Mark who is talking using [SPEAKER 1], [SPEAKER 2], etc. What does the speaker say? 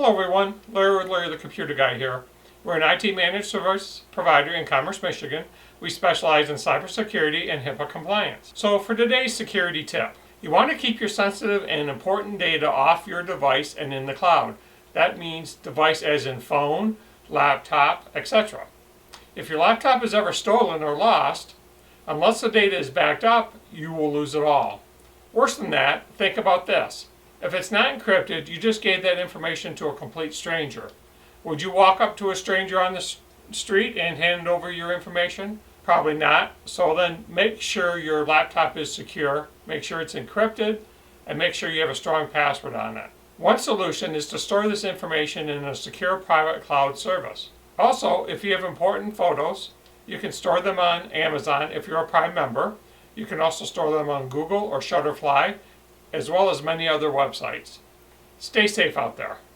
[SPEAKER 1] Hello everyone, Larry with Larry the Computer Guy here. We're an IT managed service provider in Commerce, Michigan. We specialize in cybersecurity and HIPAA compliance. So for today's security tip, you want to keep your sensitive and important data off your device and in the cloud. That means device as in phone, laptop, etc. If your laptop is ever stolen or lost, unless the data is backed up, you will lose it all. Worse than that, think about this. If it's not encrypted, you just gave that information to a complete stranger. Would you walk up to a stranger on the street and hand over your information? Probably not. So then make sure your laptop is secure, make sure it's encrypted, and make sure you have a strong password on it. One solution is to store this information in a secure private cloud service. Also, if you have important photos, you can store them on Amazon if you're a Prime member. You can also store them on Google or Shutterfly, as well as many other websites. Stay safe out there.